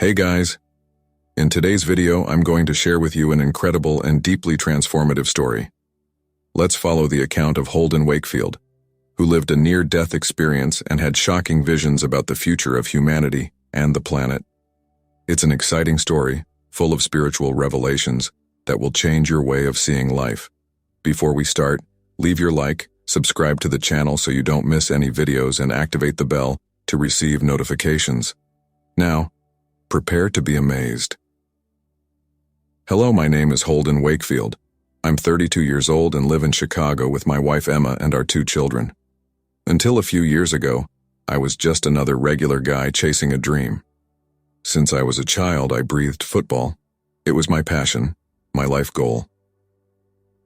Hey guys, in today's video I'm going to share with you an incredible and deeply transformative story. Let's follow the account of Holden Wakefield, who lived a near-death experience and had shocking visions about the future of humanity and the planet. It's an exciting story, full of spiritual revelations that will change your way of seeing life. Before we start, leave your like, subscribe to the channel so you don't miss any videos, and activate the bell to receive notifications. Now, prepare to be amazed. Hello, my name is Holden Wakefield. I'm 32 years old and live in Chicago with my wife Emma and our 2 children. Until a few years ago, I was just another regular guy chasing a dream. Since I was a child, I breathed football. It was my passion, my life goal.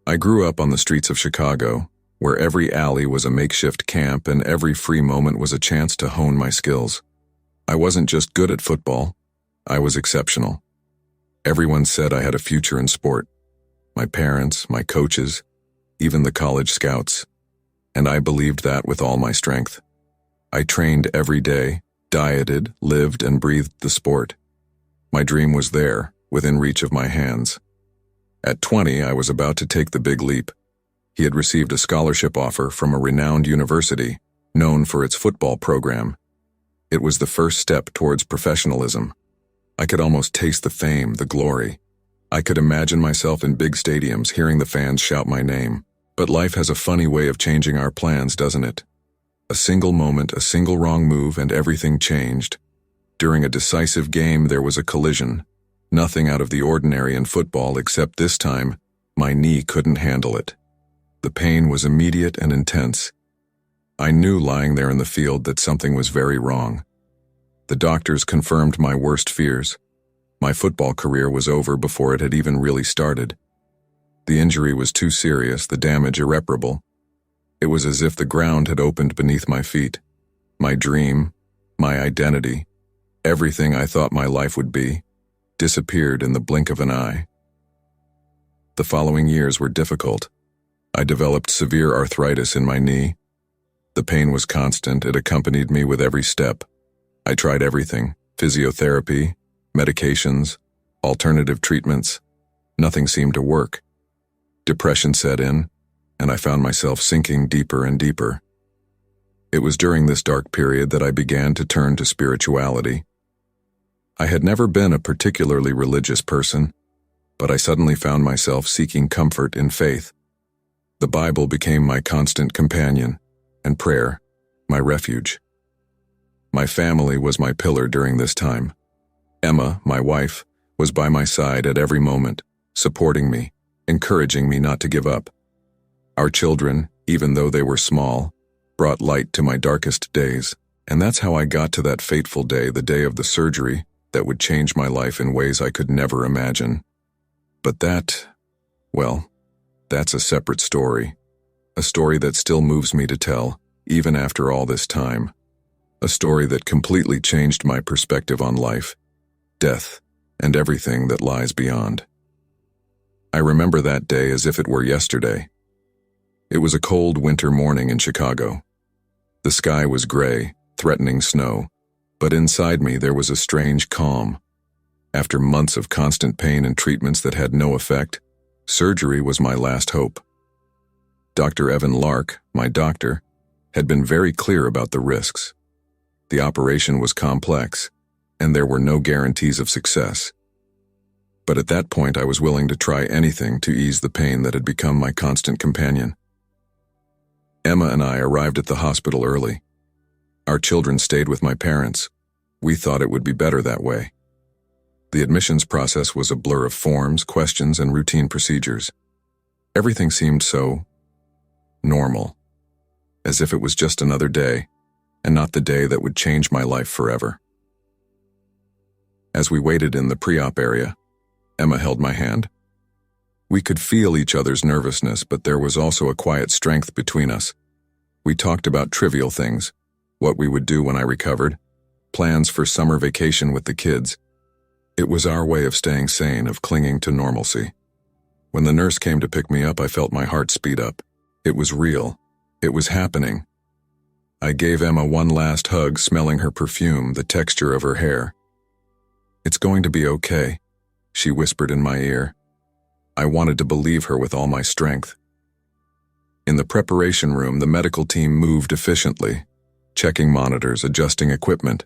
I grew up on the streets of Chicago, where every alley was a makeshift camp and every free moment was a chance to hone my skills. I wasn't just good at football, I was exceptional. Everyone said I had a future in sport. My parents, my coaches, even the college scouts. And I believed that with all my strength. I trained every day, dieted, lived, and breathed the sport. My dream was there, within reach of my hands. At 20, I was about to take the big leap. He had received a scholarship offer from a renowned university, known for its football program. It was the first step towards professionalism. I could almost taste the fame, the glory. I could imagine myself in big stadiums hearing the fans shout my name. But life has a funny way of changing our plans, doesn't it? A single moment, a single wrong move, and everything changed. During a decisive game, there was a collision. Nothing out of the ordinary in football, except this time, my knee couldn't handle it. The pain was immediate and intense. I knew lying there in the field that something was very wrong. The doctors confirmed my worst fears. My football career was over before it had even really started. The injury was too serious, the damage irreparable. It was as if the ground had opened beneath my feet. My dream, my identity, everything I thought my life would be, disappeared in the blink of an eye. The following years were difficult. I developed severe arthritis in my knee. The pain was constant, it accompanied me with every step. I tried everything: physiotherapy, medications, alternative treatments. Nothing seemed to work. Depression set in, and I found myself sinking deeper and deeper. It was during this dark period that I began to turn to spirituality. I had never been a particularly religious person, but I suddenly found myself seeking comfort in faith. The Bible became my constant companion, and prayer, my refuge. My family was my pillar during this time. Emma, my wife, was by my side at every moment, supporting me, encouraging me not to give up. Our children, even though they were small, brought light to my darkest days, and that's how I got to that fateful day, the day of the surgery, that would change my life in ways I could never imagine. But that's a separate story. A story that still moves me to tell, even after all this time. A story that completely changed my perspective on life, death, and everything that lies beyond. I remember that day as if it were yesterday. It was a cold winter morning in Chicago. The sky was gray, threatening snow, but inside me there was a strange calm. After months of constant pain and treatments that had no effect, surgery was my last hope. Dr. Evan Lark, my doctor, had been very clear about the risks. The operation was complex, and there were no guarantees of success. But at that point I was willing to try anything to ease the pain that had become my constant companion. Emma and I arrived at the hospital early. Our children stayed with my parents. We thought it would be better that way. The admissions process was a blur of forms, questions, and routine procedures. Everything seemed so normal, as if it was just another day, and not the day that would change my life forever. As we waited in the pre-op area, Emma held my hand. We could feel each other's nervousness, but there was also a quiet strength between us. We talked about trivial things, what we would do when I recovered, plans for summer vacation with the kids. It was our way of staying sane, of clinging to normalcy. When the nurse came to pick me up, I felt my heart speed up. It was real. It was happening. I gave Emma one last hug, smelling her perfume, the texture of her hair. It's "It's going to be okay," she whispered in my ear. I wanted to believe her with all my strength. In the preparation room, the medical team moved efficiently, checking monitors, adjusting equipment.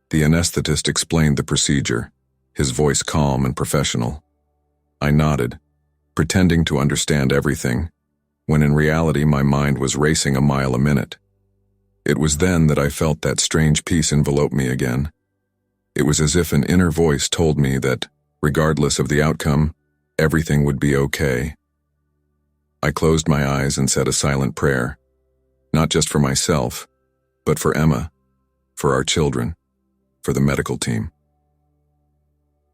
The anesthetist explained the procedure, his voice calm and professional. I nodded, pretending to understand everything, when in reality my mind was racing a mile a minute. It was then that I felt that strange peace envelope me again. It was as if an inner voice told me that, regardless of the outcome, everything would be okay. I closed my eyes and said a silent prayer, not just for myself, but for Emma, for our children, for the medical team.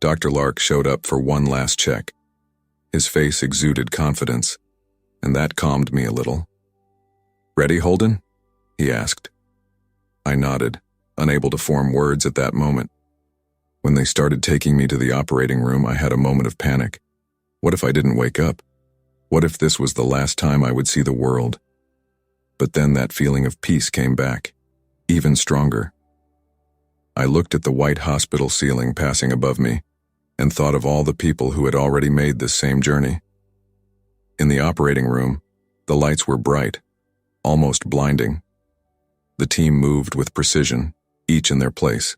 Dr. Lark showed up for one last check. His face exuded confidence, and that calmed me a little. "Ready, Holden?" he asked. I nodded, unable to form words at that moment. When they started taking me to the operating room, I had a moment of panic. What if I didn't wake up? What if this was the last time I would see the world? But then that feeling of peace came back, even stronger. I looked at the white hospital ceiling passing above me and thought of all the people who had already made this same journey. In the operating room, the lights were bright, almost blinding. The team moved with precision, each in their place.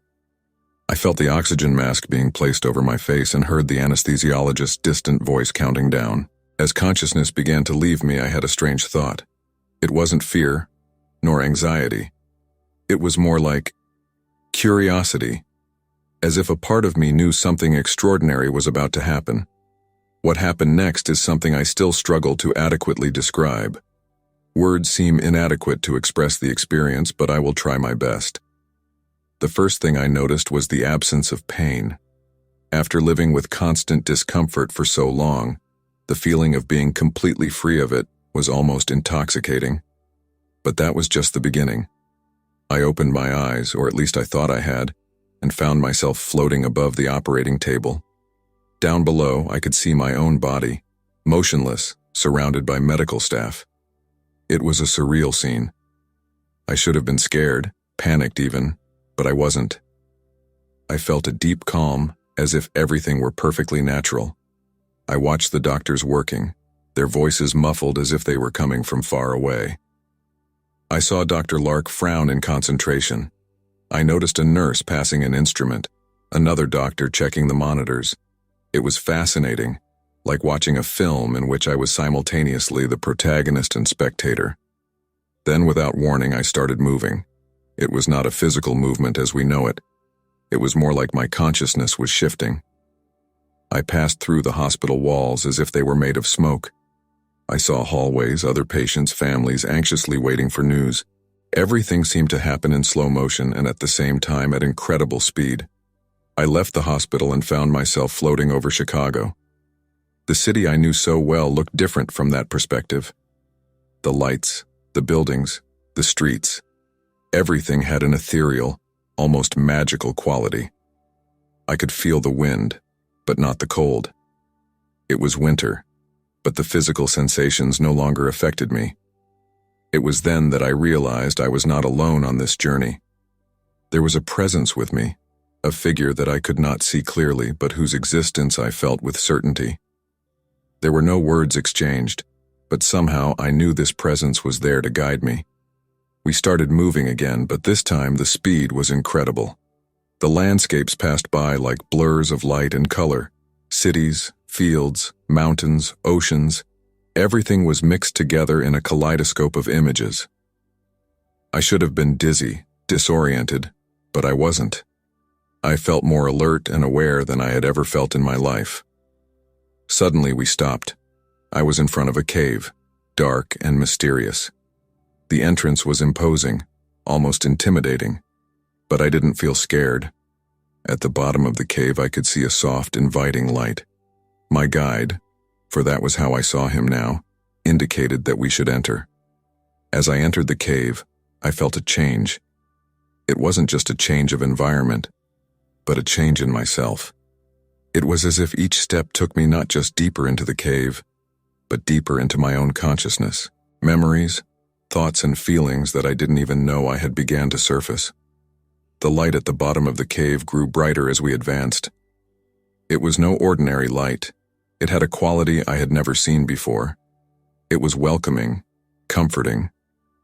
I felt the oxygen mask being placed over my face and heard the anesthesiologist's distant voice counting down. As consciousness began to leave me, I had a strange thought. It wasn't fear, nor anxiety. It was more like curiosity, as if a part of me knew something extraordinary was about to happen. What happened next is something I still struggle to adequately describe. Words seem inadequate to express the experience, but I will try my best. The first thing I noticed was the absence of pain. After living with constant discomfort for so long, the feeling of being completely free of it was almost intoxicating. But that was just the beginning. I opened my eyes, or at least I thought I had, and found myself floating above the operating table. Down below, I could see my own body, motionless, surrounded by medical staff. It was a surreal scene. I should have been scared, panicked even, but I wasn't. I felt a deep calm, as if everything were perfectly natural. I watched the doctors working, their voices muffled as if they were coming from far away. I saw Dr. Lark frown in concentration. I noticed a nurse passing an instrument, another doctor checking the monitors. It was fascinating, like watching a film in which I was simultaneously the protagonist and spectator. Then, without warning, I started moving. It was not a physical movement as we know it. It was more like my consciousness was shifting. I passed through the hospital walls as if they were made of smoke. I saw hallways, other patients, families anxiously waiting for news. Everything seemed to happen in slow motion and at the same time at incredible speed. I left the hospital and found myself floating over Chicago. The city I knew so well looked different from that perspective. The lights, the buildings, the streets. Everything had an ethereal, almost magical quality. I could feel the wind, but not the cold. It was winter, but the physical sensations no longer affected me. It was then that I realized I was not alone on this journey. There was a presence with me, a figure that I could not see clearly but whose existence I felt with certainty. There were no words exchanged, but somehow I knew this presence was there to guide me. We started moving again, but this time the speed was incredible. The landscapes passed by like blurs of light and color. Cities, fields, mountains, oceans. Everything was mixed together in a kaleidoscope of images. I should have been dizzy, disoriented, but I wasn't. I felt more alert and aware than I had ever felt in my life. Suddenly we stopped. I was in front of a cave, dark and mysterious. The entrance was imposing, almost intimidating, but I didn't feel scared. At the bottom of the cave I could see a soft, inviting light. My guide, for that was how I saw him now, indicated that we should enter. As I entered the cave, I felt a change. It wasn't just a change of environment, but a change in myself. It was as if each step took me not just deeper into the cave, but deeper into my own consciousness. Memories, thoughts and feelings that I didn't even know I had began to surface. The light at the bottom of the cave grew brighter as we advanced, It was no ordinary light. It had a quality I had never seen before. It was welcoming, comforting,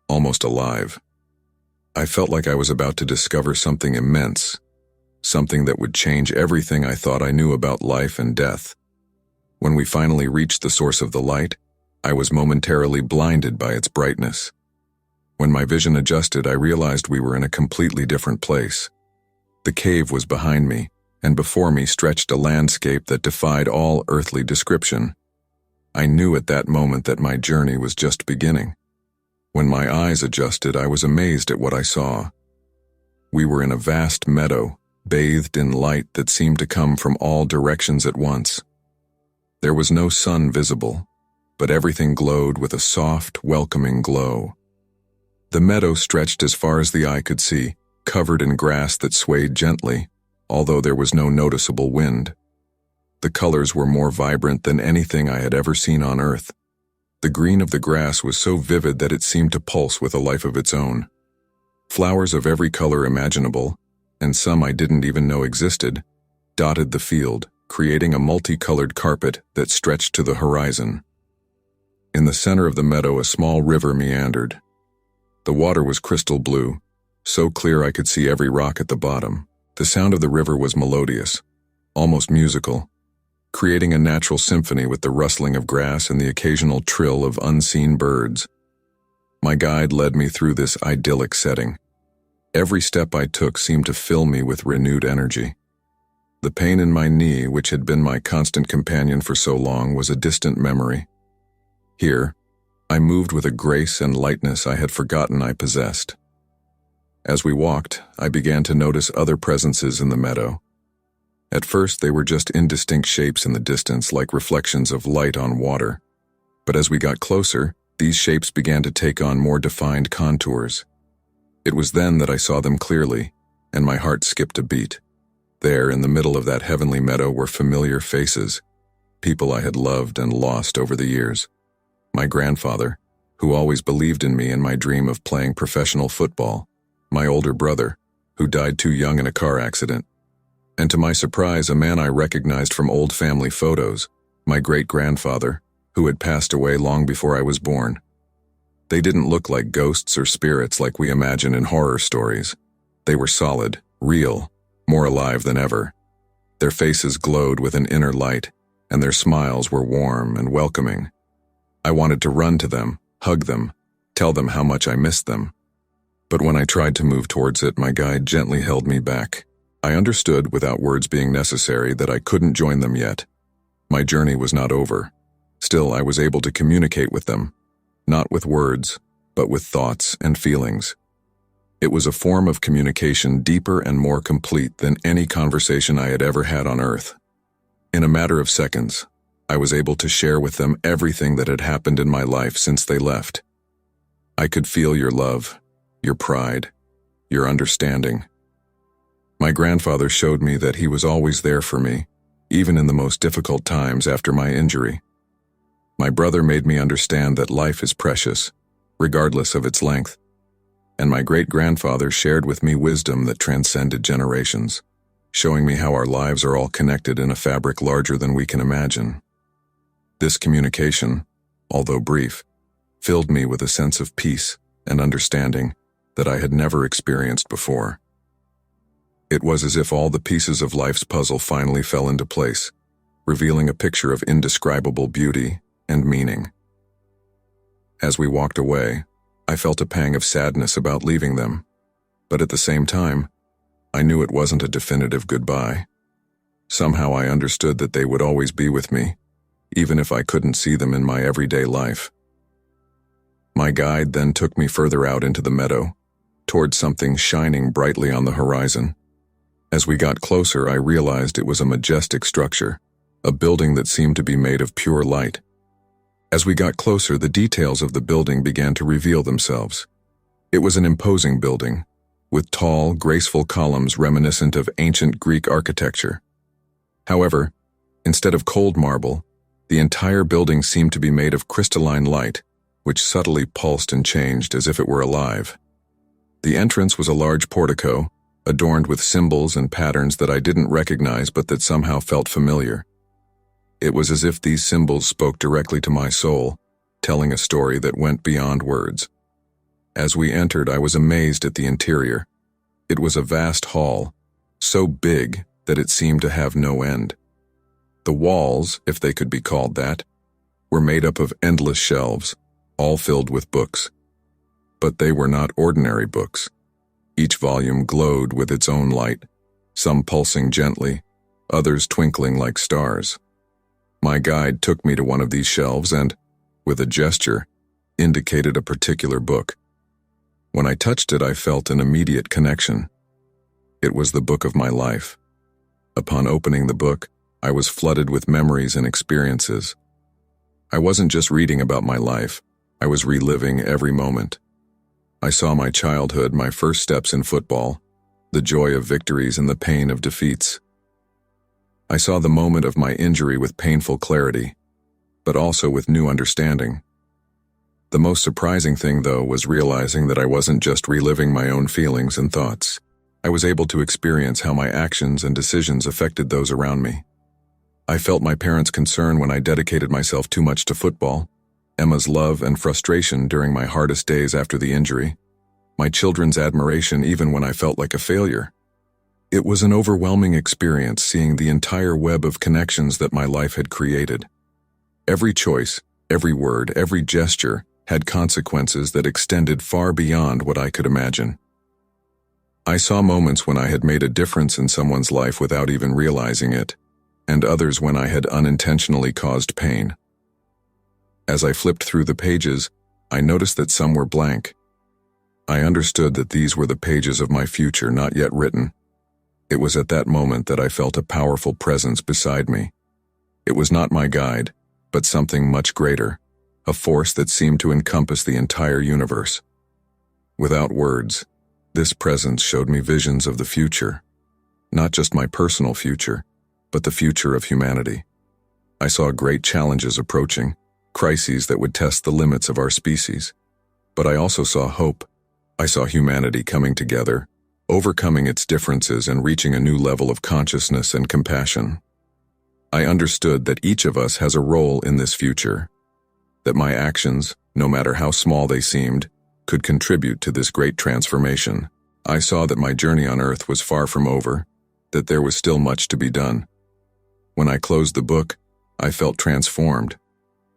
almost alive. I felt like I was about to discover something immense, something that would change everything I thought I knew about life and death. When we finally reached the source of the light, I was momentarily blinded by its brightness. When my vision adjusted, I realized we were in a completely different place. The cave was behind me, and before me stretched a landscape that defied all earthly description. I knew at that moment that my journey was just beginning. When my eyes adjusted, I was amazed at what I saw. We were in a vast meadow, bathed in light that seemed to come from all directions at once. There was no sun visible, but everything glowed with a soft, welcoming glow. The meadow stretched as far as the eye could see, covered in grass that swayed gently, although there was no noticeable wind. The colors were more vibrant than anything I had ever seen on earth. The green of the grass was so vivid that it seemed to pulse with a life of its own. Flowers of every color imaginable, and some I didn't even know existed, dotted the field, creating a multicolored carpet that stretched to the horizon. In the center of the meadow, a small river meandered. The water was crystal blue, so clear I could see every rock at the bottom. The sound of the river was melodious, almost musical, creating a natural symphony with the rustling of grass and the occasional trill of unseen birds. My guide led me through this idyllic setting. Every step I took seemed to fill me with renewed energy. The pain in my knee, which had been my constant companion for so long, was a distant memory. Here, I moved with a grace and lightness I had forgotten I possessed. As we walked, I began to notice other presences in the meadow. At first, they were just indistinct shapes in the distance, like reflections of light on water. But as we got closer, these shapes began to take on more defined contours. It was then that I saw them clearly, and my heart skipped a beat. There, in the middle of that heavenly meadow, were familiar faces, people I had loved and lost over the years. My grandfather, who always believed in me and my dream of playing professional football. My older brother, who died too young in a car accident. And to my surprise, a man I recognized from old family photos, my great-grandfather, who had passed away long before I was born. They didn't look like ghosts or spirits like we imagine in horror stories. They were solid, real, more alive than ever. Their faces glowed with an inner light, and their smiles were warm and welcoming. I wanted to run to them, hug them, tell them how much I missed them. But when I tried to move towards it, my guide gently held me back. I understood, without words being necessary, that I couldn't join them yet. My journey was not over. Still, I was able to communicate with them, not with words, but with thoughts and feelings. It was a form of communication deeper and more complete than any conversation I had ever had on Earth. In a matter of seconds, I was able to share with them everything that had happened in my life since they left. I could feel your love, your pride, your understanding. My grandfather showed me that he was always there for me, even in the most difficult times after my injury. My brother made me understand that life is precious, regardless of its length. And my great-grandfather shared with me wisdom that transcended generations, showing me how our lives are all connected in a fabric larger than we can imagine. This communication, although brief, filled me with a sense of peace and understanding that I had never experienced before. It was as if all the pieces of life's puzzle finally fell into place, revealing a picture of indescribable beauty and meaning. As we walked away, I felt a pang of sadness about leaving them, but at the same time, I knew it wasn't a definitive goodbye. Somehow I understood that they would always be with me, even if I couldn't see them in my everyday life. My guide then took me further out into the meadow, towards something shining brightly on the horizon. As we got closer, I realized it was a majestic structure, a building that seemed to be made of pure light. As we got closer, the details of the building began to reveal themselves. It was an imposing building, with tall, graceful columns reminiscent of ancient Greek architecture. However, instead of cold marble, the entire building seemed to be made of crystalline light, which subtly pulsed and changed as if it were alive. The entrance was a large portico, adorned with symbols and patterns that I didn't recognize but that somehow felt familiar. It was as if these symbols spoke directly to my soul, telling a story that went beyond words. As we entered, I was amazed at the interior. It was a vast hall, so big that it seemed to have no end. The walls, if they could be called that, were made up of endless shelves, all filled with books. But they were not ordinary books. Each volume glowed with its own light, some pulsing gently, others twinkling like stars. My guide took me to one of these shelves and, with a gesture, indicated a particular book. When I touched it, I felt an immediate connection. It was the book of my life. Upon opening the book, I was flooded with memories and experiences. I wasn't just reading about my life, I was reliving every moment. I saw my childhood, my first steps in football, the joy of victories and the pain of defeats. I saw the moment of my injury with painful clarity, but also with new understanding. The most surprising thing, though, was realizing that I wasn't just reliving my own feelings and thoughts. I was able to experience how my actions and decisions affected those around me. I felt my parents' concern when I dedicated myself too much to football, Emma's love and frustration during my hardest days after the injury, my children's admiration even when I felt like a failure. It was an overwhelming experience seeing the entire web of connections that my life had created. Every choice, every word, every gesture had consequences that extended far beyond what I could imagine. I saw moments when I had made a difference in someone's life without even realizing it, and others when I had unintentionally caused pain. As I flipped through the pages, I noticed that some were blank. I understood that these were the pages of my future not yet written. It was at that moment that I felt a powerful presence beside me. It was not my guide, but something much greater, a force that seemed to encompass the entire universe. Without words, this presence showed me visions of the future, not just my personal future, but the future of humanity. I saw great challenges approaching, crises that would test the limits of our species. But I also saw hope. I saw humanity coming together, overcoming its differences and reaching a new level of consciousness and compassion. I understood that each of us has a role in this future, that my actions, no matter how small they seemed, could contribute to this great transformation. I saw that my journey on Earth was far from over, that there was still much to be done. When I closed the book, I felt transformed.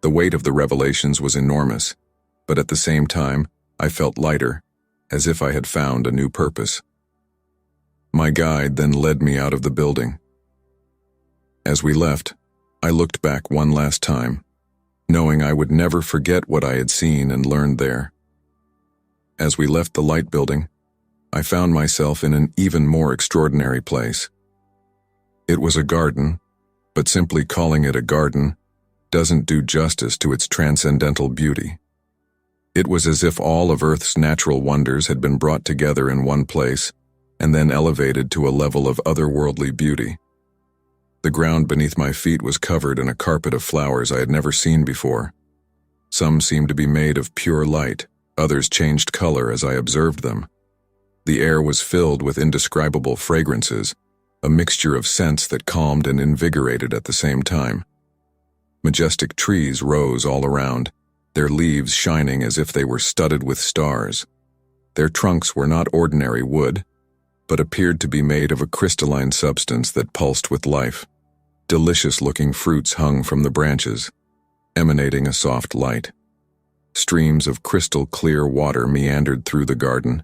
The weight of the revelations was enormous, but at the same time, I felt lighter, as if I had found a new purpose. My guide then led me out of the building. As we left, I looked back one last time, knowing I would never forget what I had seen and learned there. As we left the light building, I found myself in an even more extraordinary place. It was a garden, but simply calling it a garden doesn't do justice to its transcendental beauty. It was as if all of Earth's natural wonders had been brought together in one place and then elevated to a level of otherworldly beauty. The ground beneath my feet was covered in a carpet of flowers I had never seen before. Some seemed to be made of pure light, others changed color as I observed them. The air was filled with indescribable fragrances, a mixture of scents that calmed and invigorated at the same time. Majestic trees rose all around, their leaves shining as if they were studded with stars. Their trunks were not ordinary wood, but appeared to be made of a crystalline substance that pulsed with life. Delicious-looking fruits hung from the branches, emanating a soft light. Streams of crystal-clear water meandered through the garden,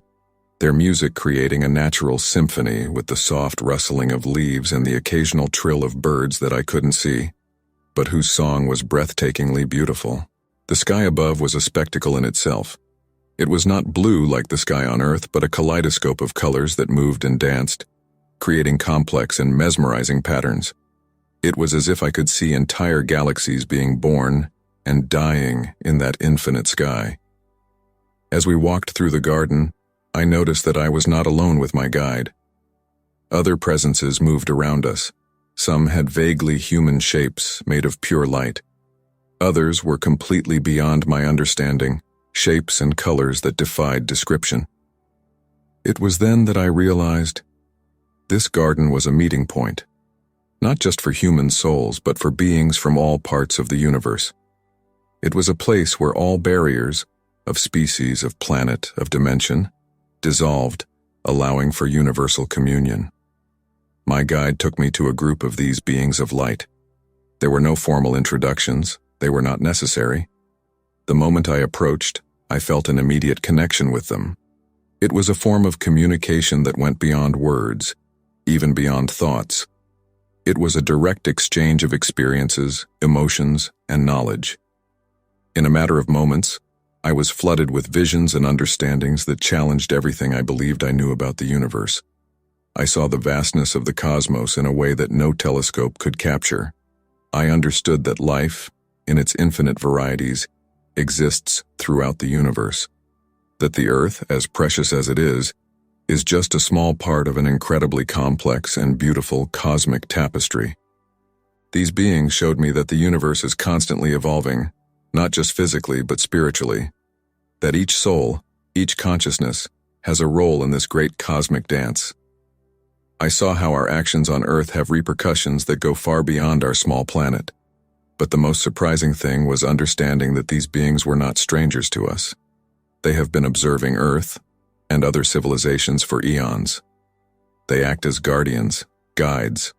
their music creating a natural symphony with the soft rustling of leaves and the occasional trill of birds that I couldn't see, but whose song was breathtakingly beautiful. The sky above was a spectacle in itself. It was not blue like the sky on Earth, but a kaleidoscope of colors that moved and danced, creating complex and mesmerizing patterns. It was as if I could see entire galaxies being born and dying in that infinite sky. As we walked through the garden, I noticed that I was not alone with my guide. Other presences moved around us. Some had vaguely human shapes made of pure light. Others were completely beyond my understanding, shapes and colors that defied description. It was then that I realized This garden was a meeting point, not just for human souls, but for beings from all parts of the universe. It was a place where all barriers of species, of planet, of dimension dissolved, allowing for universal communion. My guide took me to a group of these beings of light. There were no formal introductions, they were not necessary. The moment I approached, I felt an immediate connection with them. It was a form of communication that went beyond words, even beyond thoughts. It was a direct exchange of experiences, emotions, and knowledge. In a matter of moments, I was flooded with visions and understandings that challenged everything I believed I knew about the universe. I saw the vastness of the cosmos in a way that no telescope could capture. I understood that life, in its infinite varieties, exists throughout the universe. That the Earth, as precious as it is just a small part of an incredibly complex and beautiful cosmic tapestry. These beings showed me that the universe is constantly evolving, not just physically but spiritually, that each soul, each consciousness, has a role in this great cosmic dance. I saw how our actions on Earth have repercussions that go far beyond our small planet. But the most surprising thing was understanding that these beings were not strangers to us. They have been observing Earth and other civilizations for eons. They act as guardians, guides,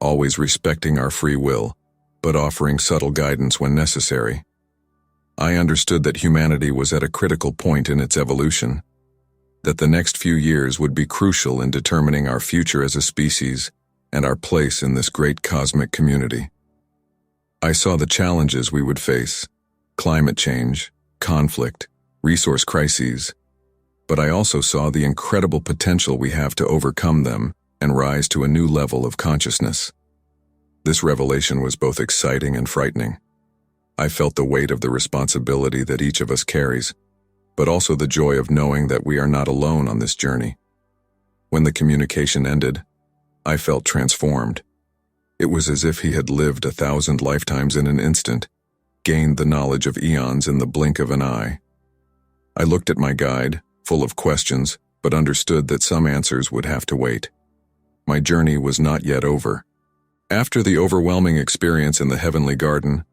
always respecting our free will, but offering subtle guidance when necessary. I understood that humanity was at a critical point in its evolution, that the next few years would be crucial in determining our future as a species and our place in this great cosmic community. I saw the challenges we would face: climate change, conflict, resource crises, but I also saw the incredible potential we have to overcome them and rise to a new level of consciousness. This revelation was both exciting and frightening. I felt the weight of the responsibility that each of us carries, but also the joy of knowing that we are not alone on this journey. When the communication ended, I felt transformed. It was as if he had lived 1,000 lifetimes in an instant, gained the knowledge of eons in the blink of an eye. I looked at my guide, full of questions, but understood that some answers would have to wait. My journey was not yet over. After the overwhelming experience in the heavenly garden,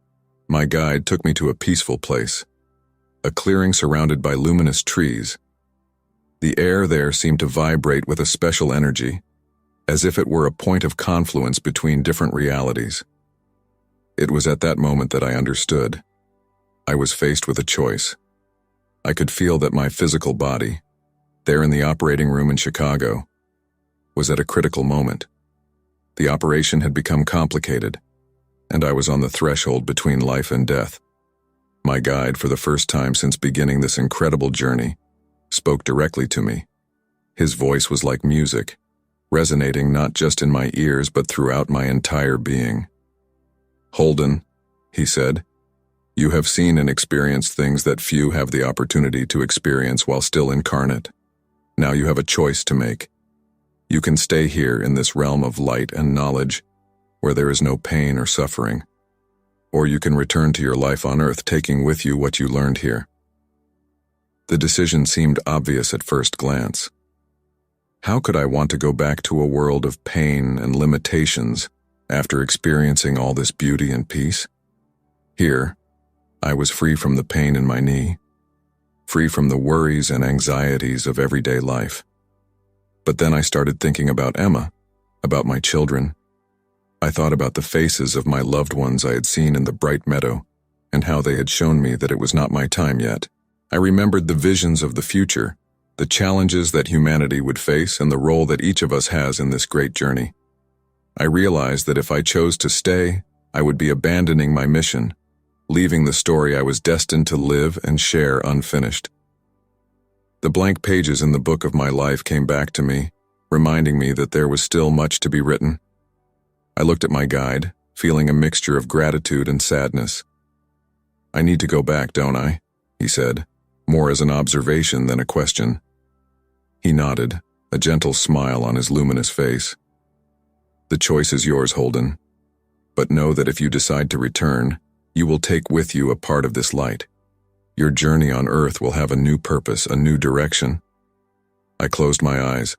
my guide took me to a peaceful place, a clearing surrounded by luminous trees. The air there seemed to vibrate with a special energy, as if it were a point of confluence between different realities. It was at that moment that I understood. I was faced with a choice. I could feel that my physical body, there in the operating room in Chicago, was at a critical moment. The operation had become complicated, and I was on the threshold between life and death. My guide, for the first time since beginning this incredible journey, spoke directly to me. His voice was like music, resonating not just in my ears but throughout my entire being. "Holden," he said, "you have seen and experienced things that few have the opportunity to experience while still incarnate. Now you have a choice to make. You can stay here in this realm of light and knowledge, where there is no pain or suffering, or you can return to your life on Earth, taking with you what you learned here." The decision seemed obvious at first glance. How could I want to go back to a world of pain and limitations after experiencing all this beauty and peace? Here, I was free from the pain in my knee, free from the worries and anxieties of everyday life. But then I started thinking about Emma, about my children. I thought about the faces of my loved ones I had seen in the bright meadow, and how they had shown me that it was not my time yet. I remembered the visions of the future, the challenges that humanity would face, and the role that each of us has in this great journey. I realized that if I chose to stay, I would be abandoning my mission, leaving the story I was destined to live and share unfinished. The blank pages in the book of my life came back to me, reminding me that there was still much to be written. I looked at my guide, feeling a mixture of gratitude and sadness. "I need to go back, don't I?" he said, more as an observation than a question. He nodded, a gentle smile on his luminous face. "The choice is yours, Holden. But know that if you decide to return, you will take with you a part of this light. Your journey on Earth will have a new purpose, a new direction." I closed my eyes,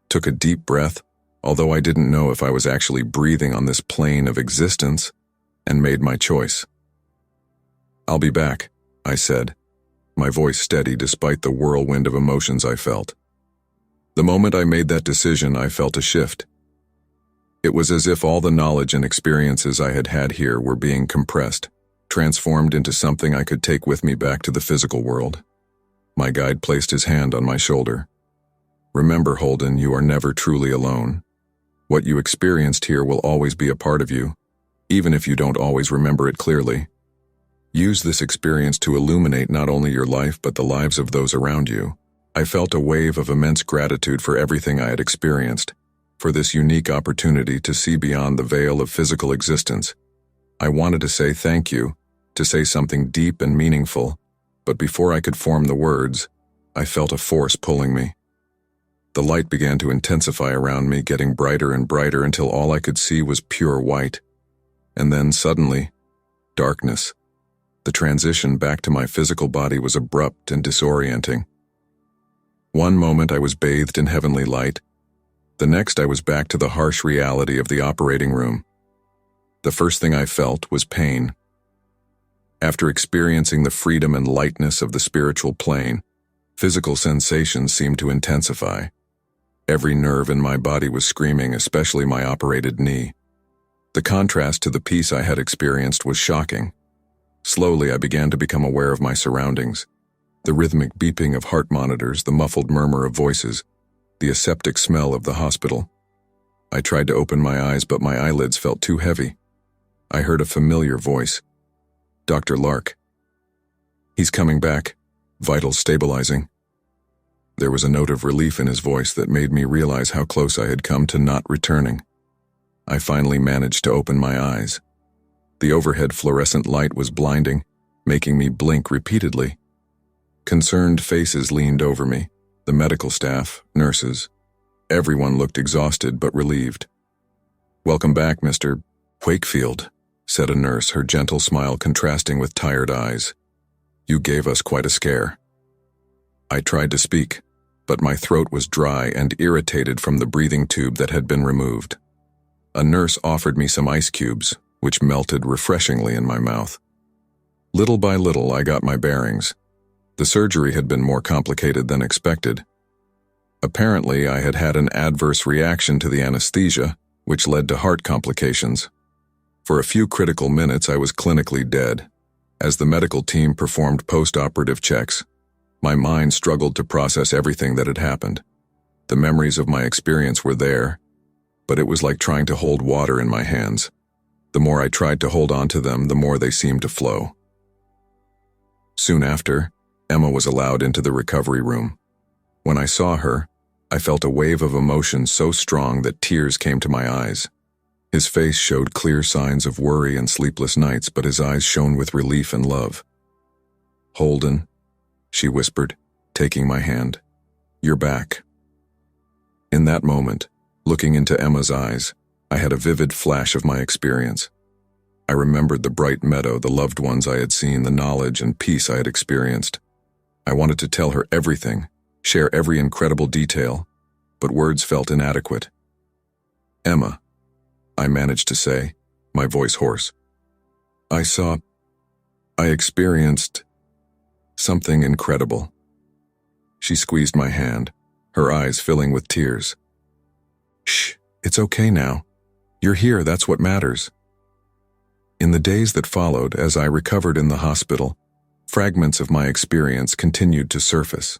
took a deep breath, although I didn't know if I was actually breathing on this plane of existence, and made my choice. "I'll be back," I said, my voice steady despite the whirlwind of emotions I felt. The moment I made that decision, I felt a shift. It was as if all the knowledge and experiences I had had here were being compressed, transformed into something I could take with me back to the physical world. My guide placed his hand on my shoulder. "Remember, Holden, you are never truly alone. What you experienced here will always be a part of you, even if you don't always remember it clearly. Use this experience to illuminate not only your life but the lives of those around you." I felt a wave of immense gratitude for everything I had experienced, for this unique opportunity to see beyond the veil of physical existence. I wanted to say thank you, to say something deep and meaningful, but before I could form the words, I felt a force pulling me. The light began to intensify around me, getting brighter and brighter until all I could see was pure white. And then, suddenly, darkness. The transition back to my physical body was abrupt and disorienting. One moment I was bathed in heavenly light. The next I was back to the harsh reality of the operating room. The first thing I felt was pain. After experiencing the freedom and lightness of the spiritual plane, physical sensations seemed to intensify. Every nerve in my body was screaming, especially my operated knee. The contrast to the peace I had experienced was shocking. Slowly I began to become aware of my surroundings. The rhythmic beeping of heart monitors, the muffled murmur of voices, the aseptic smell of the hospital. I tried to open my eyes, but my eyelids felt too heavy. I heard a familiar voice. "Dr. Lark. He's coming back. Vitals stabilizing." There was a note of relief in his voice that made me realize how close I had come to not returning. I finally managed to open my eyes. The overhead fluorescent light was blinding, making me blink repeatedly. Concerned faces leaned over me, the medical staff, nurses. Everyone looked exhausted but relieved. "Welcome back, Mr. Wakefield," said a nurse, her gentle smile contrasting with tired eyes. "You gave us quite a scare." I tried to speak, but my throat was dry and irritated from the breathing tube that had been removed. A nurse offered me some ice cubes, which melted refreshingly in my mouth. Little by little, I got my bearings. The surgery had been more complicated than expected. Apparently, I had had an adverse reaction to the anesthesia, which led to heart complications. For a few critical minutes, I was clinically dead. As the medical team performed post-operative checks, my mind struggled to process everything that had happened. The memories of my experience were there, but it was like trying to hold water in my hands. The more I tried to hold on to them, the more they seemed to flow. Soon after, Emma was allowed into the recovery room. When I saw her, I felt a wave of emotion so strong that tears came to my eyes. His face showed clear signs of worry and sleepless nights, but his eyes shone with relief and love. "Holden," she whispered, taking my hand. "You're back." In that moment, looking into Emma's eyes, I had a vivid flash of my experience. I remembered the bright meadow, the loved ones I had seen, the knowledge and peace I had experienced. I wanted to tell her everything, share every incredible detail, but words felt inadequate. "Emma," I managed to say, my voice hoarse. I experienced something incredible." She squeezed my hand, her eyes filling with tears. "Shh, it's okay now. You're here, that's what matters." In the days that followed, as I recovered in the hospital, fragments of my experience continued to surface.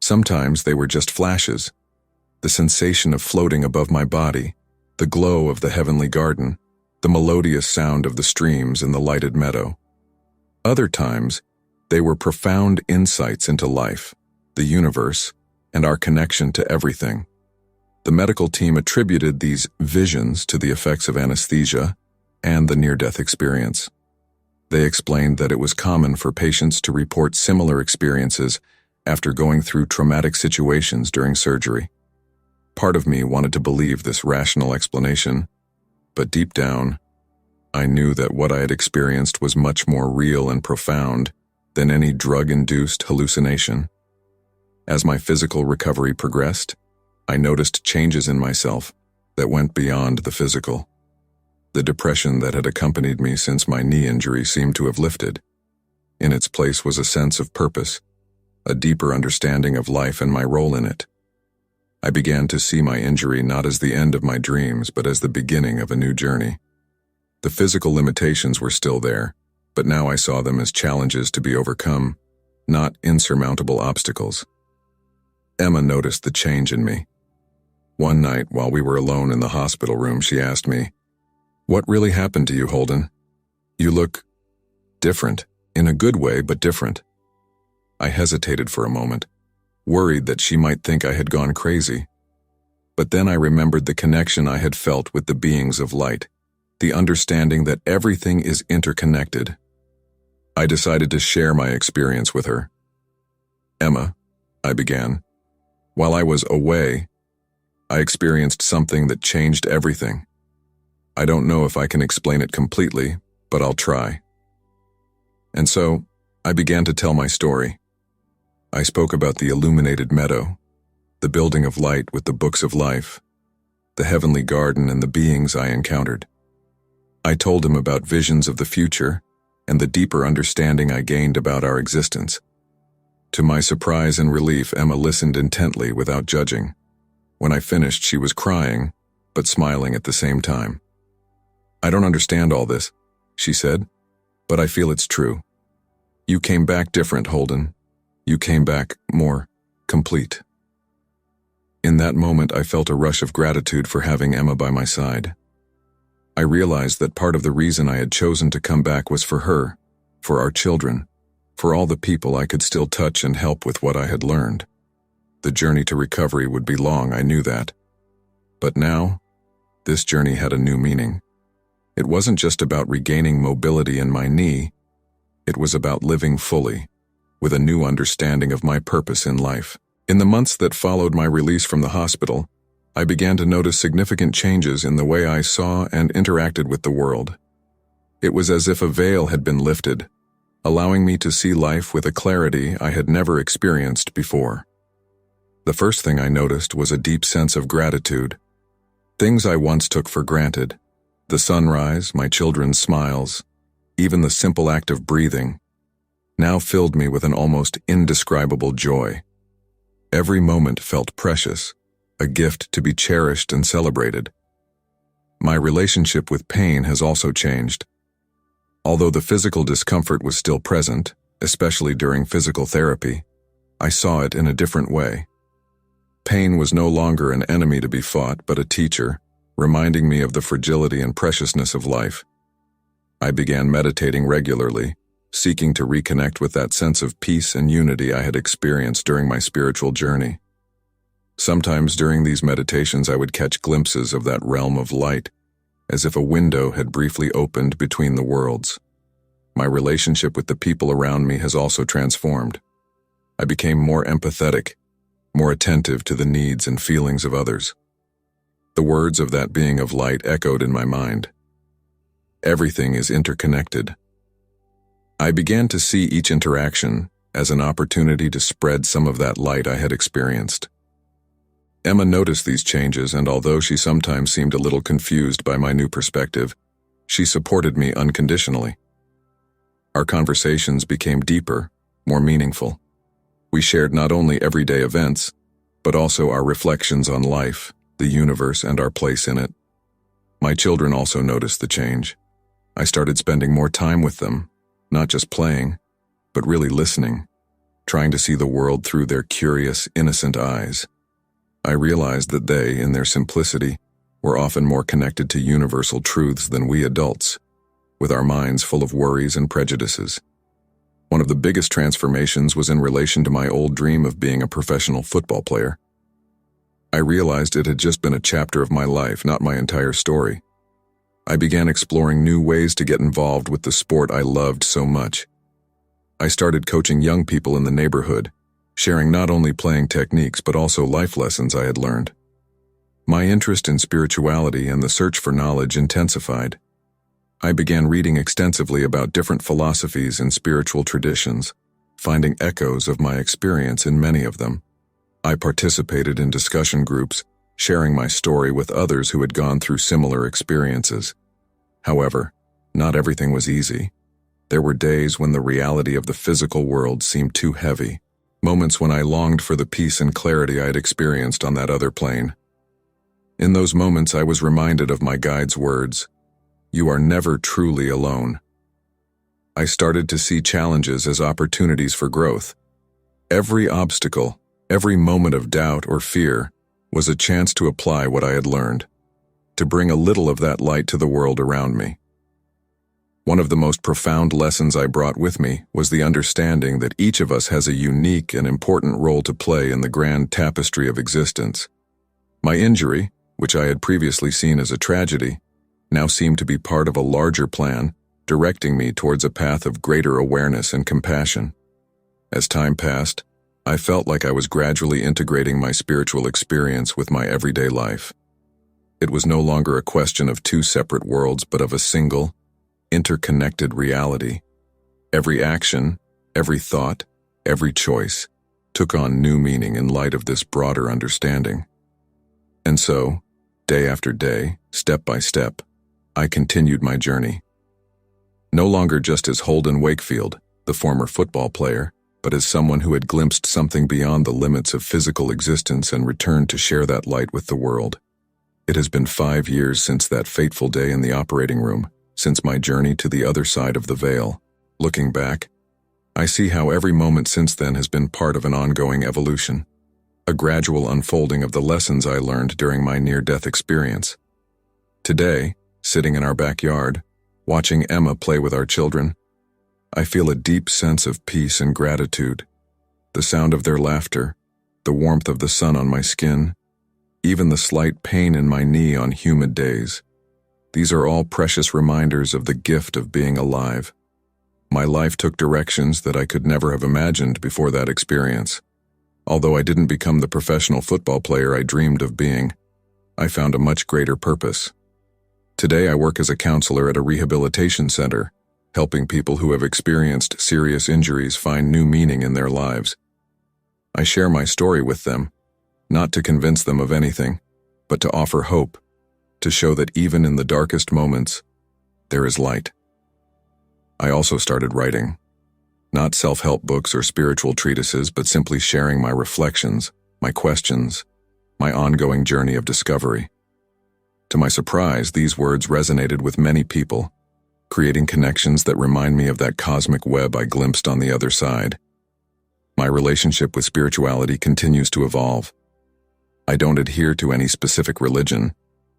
Sometimes they were just flashes, the sensation of floating above my body, the glow of the heavenly garden, the melodious sound of the streams in the lighted meadow. Other times, they were profound insights into life, the universe, and our connection to everything. The medical team attributed these visions to the effects of anesthesia and the near-death experience. They explained that it was common for patients to report similar experiences after going through traumatic situations during surgery. Part of me wanted to believe this rational explanation, but deep down, I knew that what I had experienced was much more real and profound than any drug-induced hallucination. As my physical recovery progressed, I noticed changes in myself, that went beyond the physical. The depression that had accompanied me since my knee injury seemed to have lifted. In its place was a sense of purpose, a deeper understanding of life and my role in it. I began to see my injury not as the end of my dreams, but as the beginning of a new journey. The physical limitations were still there, but now I saw them as challenges to be overcome, not insurmountable obstacles. Emma noticed the change in me. One night, while we were alone in the hospital room, she asked me, "What really happened to you, Holden? You look different, in a good way, but different." I hesitated for a moment, worried that she might think I had gone crazy. But then I remembered the connection I had felt with the beings of light, the understanding that everything is interconnected. I decided to share my experience with her. "Emma," I began, "while I was away, I experienced something that changed everything. I don't know if I can explain it completely, but I'll try." And so, I began to tell my story. I spoke about the illuminated meadow, the building of light with the books of life, the heavenly garden and the beings I encountered. I told him about visions of the future and the deeper understanding I gained about our existence. To my surprise and relief, Emma listened intently without judging. When I finished, she was crying, but smiling at the same time. "I don't understand all this," she said, "but I feel it's true. You came back different, Holden. You came back more complete." In that moment, I felt a rush of gratitude for having Emma by my side. I realized that part of the reason I had chosen to come back was for her, for our children, for all the people I could still touch and help with what I had learned. The journey to recovery would be long, I knew that. But now, this journey had a new meaning. It wasn't just about regaining mobility in my knee, it was about living fully, with a new understanding of my purpose in life. In the months that followed my release from the hospital, I began to notice significant changes in the way I saw and interacted with the world. It was as if a veil had been lifted, allowing me to see life with a clarity I had never experienced before. The first thing I noticed was a deep sense of gratitude. Things I once took for granted, the sunrise, my children's smiles, even the simple act of breathing, now filled me with an almost indescribable joy. Every moment felt precious, a gift to be cherished and celebrated. My relationship with pain has also changed. Although the physical discomfort was still present, especially during physical therapy, I saw it in a different way. Pain was no longer an enemy to be fought, but a teacher, reminding me of the fragility and preciousness of life. I began meditating regularly, seeking to reconnect with that sense of peace and unity I had experienced during my spiritual journey. Sometimes during these meditations I would catch glimpses of that realm of light, as if a window had briefly opened between the worlds. My relationship with the people around me has also transformed. I became more empathetic, more attentive to the needs and feelings of others. The words of that being of light echoed in my mind. Everything is interconnected. I began to see each interaction as an opportunity to spread some of that light I had experienced. Emma noticed these changes, and although she sometimes seemed a little confused by my new perspective, she supported me unconditionally. Our conversations became deeper, more meaningful. We shared not only everyday events, but also our reflections on life, the universe, and our place in it. My children also noticed the change. I started spending more time with them, not just playing, but really listening, trying to see the world through their curious, innocent eyes. I realized that they, in their simplicity, were often more connected to universal truths than we adults, with our minds full of worries and prejudices. One of the biggest transformations was in relation to my old dream of being a professional football player. I realized it had just been a chapter of my life, not my entire story. I began exploring new ways to get involved with the sport I loved so much. I started coaching young people in the neighborhood, sharing not only playing techniques but also life lessons I had learned. My interest in spirituality and the search for knowledge intensified. I began reading extensively about different philosophies and spiritual traditions, finding echoes of my experience in many of them. I participated in discussion groups, sharing my story with others who had gone through similar experiences. However, not everything was easy. There were days when the reality of the physical world seemed too heavy, moments when I longed for the peace and clarity I had experienced on that other plane. In those moments, I was reminded of my guide's words, "You are never truly alone." I started to see challenges as opportunities for growth. Every obstacle, every moment of doubt or fear, was a chance to apply what I had learned, to bring a little of that light to the world around me. One of the most profound lessons I brought with me was the understanding that each of us has a unique and important role to play in the grand tapestry of existence. My injury, which I had previously seen as a tragedy, now seemed to be part of a larger plan, directing me towards a path of greater awareness and compassion. As time passed, I felt like I was gradually integrating my spiritual experience with my everyday life. It was no longer a question of two separate worlds, but of a single, interconnected reality. Every action, every thought, every choice took on new meaning in light of this broader understanding. And so, day after day, step by step, I continued my journey. No longer just as Holden Wakefield, the former football player, but as someone who had glimpsed something beyond the limits of physical existence and returned to share that light with the world. It has been 5 years since that fateful day in the operating room, since my journey to the other side of the veil. Looking back, I see how every moment since then has been part of an ongoing evolution, a gradual unfolding of the lessons I learned during my near-death experience. Today, sitting in our backyard, watching Emma play with our children, I feel a deep sense of peace and gratitude. The sound of their laughter, the warmth of the sun on my skin, even the slight pain in my knee on humid days. These are all precious reminders of the gift of being alive. My life took directions that I could never have imagined before that experience. Although I didn't become the professional football player I dreamed of being, I found a much greater purpose. Today I work as a counselor at a rehabilitation center, helping people who have experienced serious injuries find new meaning in their lives. I share my story with them, not to convince them of anything, but to offer hope, to show that even in the darkest moments, there is light. I also started writing. Not self-help books or spiritual treatises, but simply sharing my reflections, my questions, my ongoing journey of discovery. To my surprise, these words resonated with many people, creating connections that remind me of that cosmic web I glimpsed on the other side. My relationship with spirituality continues to evolve. I don't adhere to any specific religion,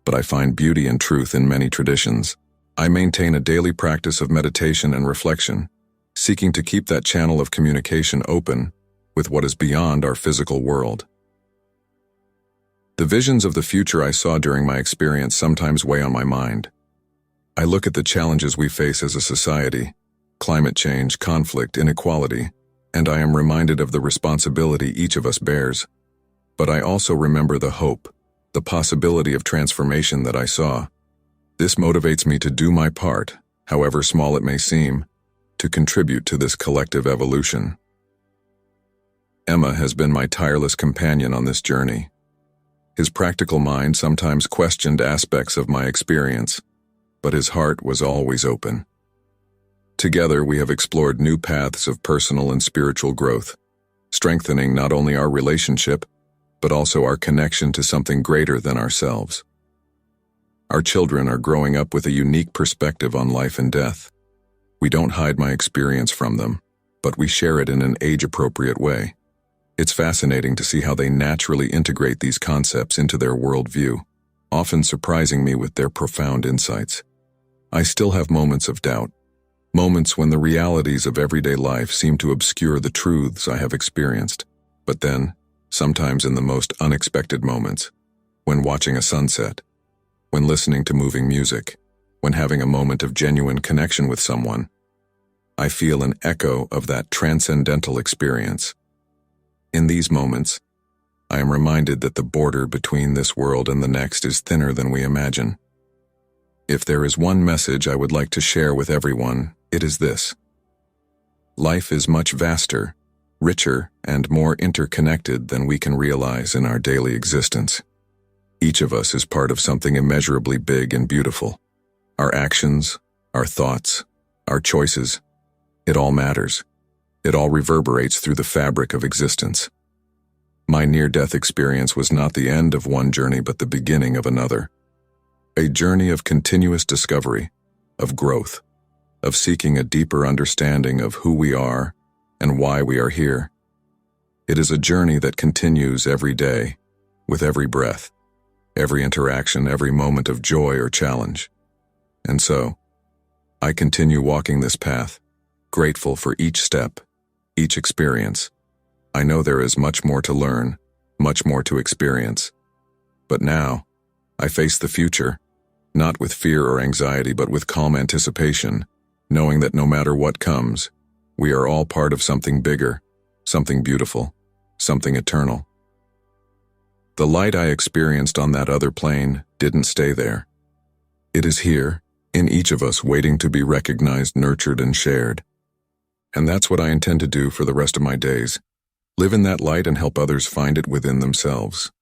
but I find beauty and truth in many traditions. I maintain a daily practice of meditation and reflection, seeking to keep that channel of communication open with what is beyond our physical world. The visions of the future I saw during my experience sometimes weigh on my mind. I look at the challenges we face as a society, climate change, conflict, inequality, and I am reminded of the responsibility each of us bears. But I also remember the hope, the possibility of transformation that I saw. This motivates me to do my part, however small it may seem, to contribute to this collective evolution. Emma has been my tireless companion on this journey. His practical mind sometimes questioned aspects of my experience, but his heart was always open. Together, we have explored new paths of personal and spiritual growth, strengthening not only our relationship, but also our connection to something greater than ourselves. Our children are growing up with a unique perspective on life and death. We don't hide my experience from them, but we share it in an age-appropriate way. It's fascinating to see how they naturally integrate these concepts into their worldview, often surprising me with their profound insights. I still have moments of doubt, moments when the realities of everyday life seem to obscure the truths I have experienced. But then, sometimes in the most unexpected moments, when watching a sunset, when listening to moving music, when having a moment of genuine connection with someone, I feel an echo of that transcendental experience. In these moments, I am reminded that the border between this world and the next is thinner than we imagine. If there is one message I would like to share with everyone, it is this. Life is much vaster, richer, and more interconnected than we can realize in our daily existence. Each of us is part of something immeasurably big and beautiful. Our actions, our thoughts, our choices, it all matters. It all reverberates through the fabric of existence. My near-death experience was not the end of one journey but the beginning of another. A journey of continuous discovery, of growth, of seeking a deeper understanding of who we are and why we are here. It is a journey that continues every day, with every breath, every interaction, every moment of joy or challenge. And so, I continue walking this path, grateful for each step, each experience. I know there is much more to learn, much more to experience. But now, I face the future, not with fear or anxiety, but with calm anticipation, knowing that no matter what comes, we are all part of something bigger, something beautiful, something eternal. The light I experienced on that other plane didn't stay there. It is here, in each of us, waiting to be recognized, nurtured, and shared. And that's what I intend to do for the rest of my days. Live in that light and help others find it within themselves.